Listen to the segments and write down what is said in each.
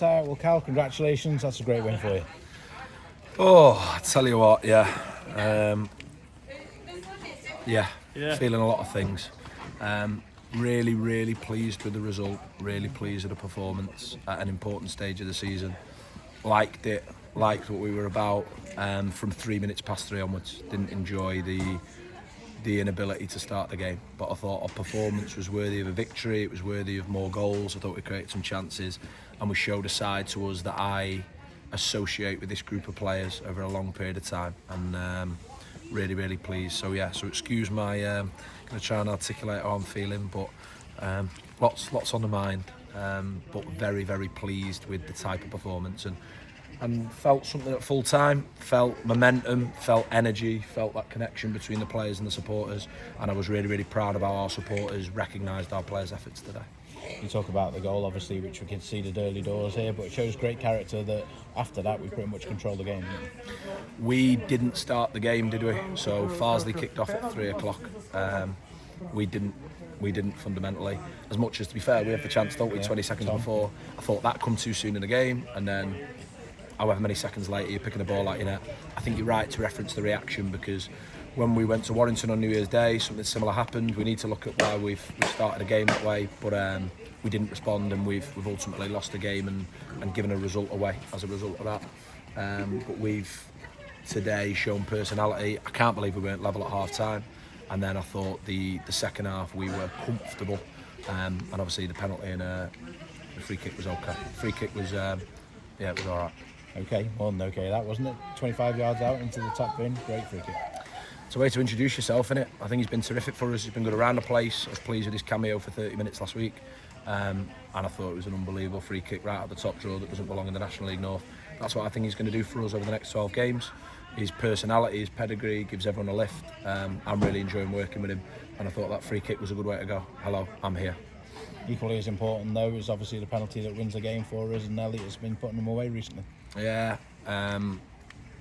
Well, Cal, congratulations. That's a great win for you. Oh, I tell you what, feeling a lot of things. Really pleased with the result. Really pleased with the performance at an important stage of the season. Liked it. Liked what we were about. From 3 minutes past 3 onwards, didn't enjoy the inability to start the game, but I thought our performance was worthy of a victory. It was worthy of more goals. I thought we created some chances, and we showed a side to us that I associate with this group of players over a long period of time, and really pleased. So excuse my gonna try and articulate how I'm feeling, but lots on the mind, but very pleased with the type of performance, and felt something at full time, felt momentum, felt energy, felt that connection between the players and the supporters, and I was really proud of how our supporters recognised our players' efforts today. You talk about the goal, obviously, which we conceded early doors here, but it shows great character that after that we pretty much controlled the game. We didn't start the game, did we? So Farsley kicked off at 3 o'clock. We didn't fundamentally. As much as, to be fair, we had the chance, don't we, 20 seconds before. I thought that come too soon in the game, and then however many seconds later you're picking the ball out your net. I think you're right to reference the reaction, because when we went to Warrington on New Year's Day, something similar happened. We need to look at why we've started a game that way, but we didn't respond, and we've ultimately lost the game and given a result away as a result of that. But we've today shown personality. I can't believe we weren't level at half time, and then I thought the second half we were comfortable, and obviously the penalty and the free kick was okay. Free kick was it was alright. Okay, that wasn't it? 25 yards out into the top bin, great free kick. It's a way to introduce yourself, innit? I think he's been terrific for us. He's been good around the place. I was pleased with his cameo for 30 minutes last week, and I thought it was an unbelievable free kick right at the top draw that doesn't belong in the National League North. That's what I think he's going to do for us over the next 12 games. His personality, his pedigree gives everyone a lift. I'm really enjoying working with him, and I thought that free kick was a good way to go. Hello, I'm here. Equally as important, though, is obviously the penalty that wins the game for us, and Elliot has been putting them away recently. Yeah,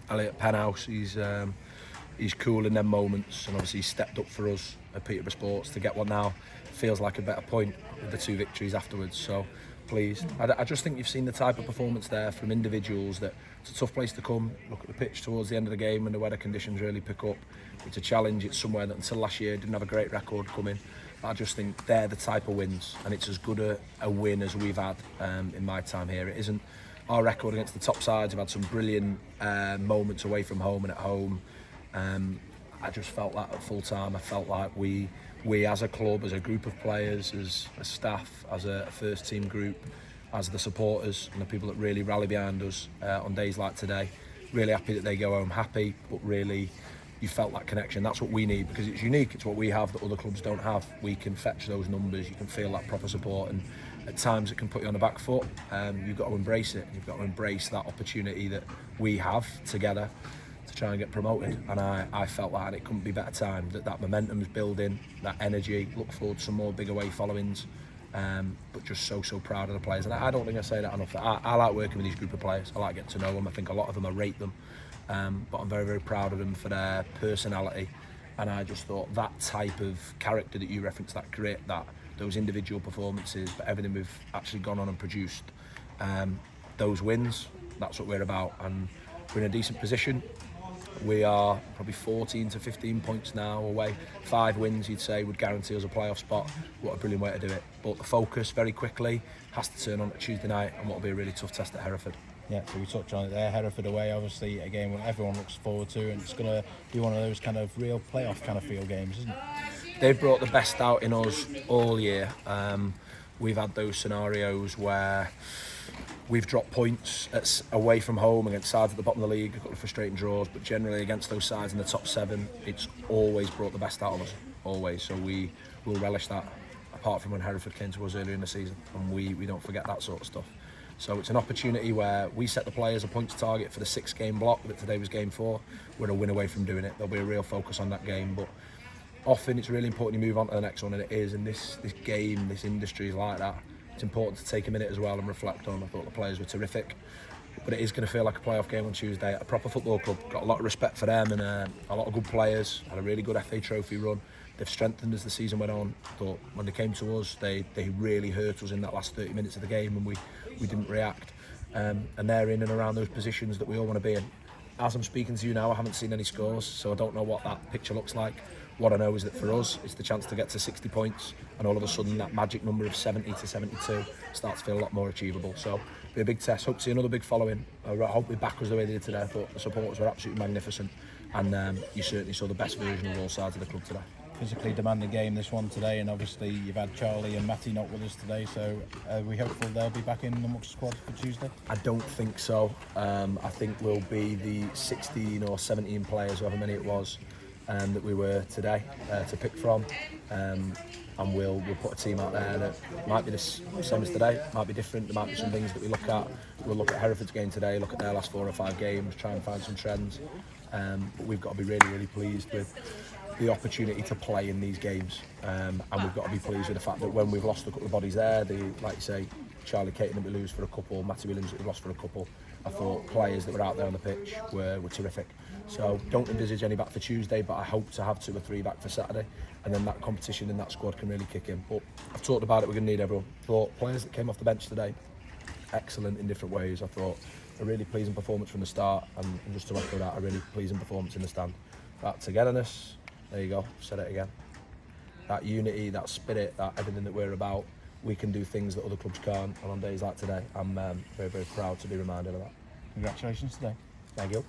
Elliot Penhouse, he's cool in them moments, and obviously he's stepped up for us at Peterborough Sports to get one now. Feels like a better point with the 2 victories afterwards, so pleased. I just think you've seen the type of performance there from individuals that it's a tough place to come. Look at the pitch towards the end of the game when the weather conditions really pick up. It's a challenge, it's somewhere that until last year didn't have a great record coming. I just think they're the type of wins, and it's as good a win as we've had in my time here. It isn't our record against the top sides. We've had some brilliant moments away from home and at home. I just felt that at full time. I felt like we as a club, as a group of players, as a staff, as a first team group, as the supporters and the people that really rally behind us on days like today, really happy that they go home happy, but really you felt that connection. That's what we need, because it's unique. It's what we have that other clubs don't have. We can fetch those numbers. You can feel that proper support, and at times it can put you on the back foot. You've got to embrace it. You've got to embrace that opportunity that we have together to try and get promoted, and I felt that, and it couldn't be better time. That momentum's building, that energy. Look forward to some more big away followings, but just so proud of the players, and I don't think I say that enough. I like working with these group of players. I like getting to know them. I think a lot of them I rate them, but I'm very proud of them for their personality, and I just thought that type of character that you referenced, that grit, that those individual performances, but everything we've actually gone on and produced, those wins, that's what we're about, and we're in a decent position. We are probably 14 to 15 points now away. 5 wins, you'd say, would guarantee us a playoff spot. What a brilliant way to do it. But the focus very quickly has to turn on Tuesday night, and what will be a really tough test at Hereford. Yeah, so we touched on it there. Hereford away, obviously, a game that everyone looks forward to, and it's going to be one of those kind of real playoff kind of feel games, isn't it? They've brought the best out in us all year. We've had those scenarios where we've dropped points away from home against sides at the bottom of the league, a couple of frustrating draws, but generally against those sides in the top 7, it's always brought the best out of us, always. So we will relish that, apart from when Hereford came to us earlier in the season, and we don't forget that sort of stuff. So it's an opportunity where we set the players a points target for the 6-game block, that today was game 4. We're a win away from doing it. There'll be a real focus on that game, but often it's really important you move on to the next one, and it is, and this game, this industry is like that. It's important to take a minute as well and reflect on. I thought the players were terrific, but it is going to feel like a playoff game on Tuesday at a proper football club. Got a lot of respect for them, and a lot of good players. Had a really good FA Trophy run. They've strengthened as the season went on. I thought when they came to us, they really hurt us in that last 30 minutes of the game, and we didn't react. and they're in and around those positions that we all want to be in. As I'm speaking to you now, I haven't seen any scores, so I don't know what that picture looks like. What I know is that for us, it's the chance to get to 60 points, and all of a sudden that magic number of 70 to 72 starts to feel a lot more achievable. So it'll be a big test. Hope to see another big following. I hope we're back as the way they did today. I thought the supporters were absolutely magnificent, and you certainly saw the best version of all sides of the club today. Physically demanding game, this one today, and obviously you've had Charlie and Matty not with us today, so are we hopeful they'll be back in the Muck squad for Tuesday? I don't think so. I think we'll be the 16 or 17 players, however many it was, that we were today to pick from, and we'll put a team out there that might be the same as today, might be different. There might be some things that we look at. We'll look at Hereford's game today, look at their last 4 or 5 games, try and find some trends. But we've got to be really, really pleased with the opportunity to play in these games, and we've got to be pleased with the fact that when we've lost a couple of bodies there, like you say, Charlie Caton that we lose for a couple, Matty Williams that we lost for a couple, I thought players that were out there on the pitch were terrific. So don't envisage any back for Tuesday, but I hope to have 2 or 3 back for Saturday, and then that competition in that squad can really kick in. But I've talked about it, we're going to need everyone. Thought players that came off the bench today, excellent in different ways. I thought a really pleasing performance from the start, and just to echo that, a really pleasing performance in the stand. That togetherness, there you go, said it again. That unity, that spirit, that everything that we're about, we can do things that other clubs can't, and on days like today, I'm very, very proud to be reminded of that. Congratulations today. Thank you.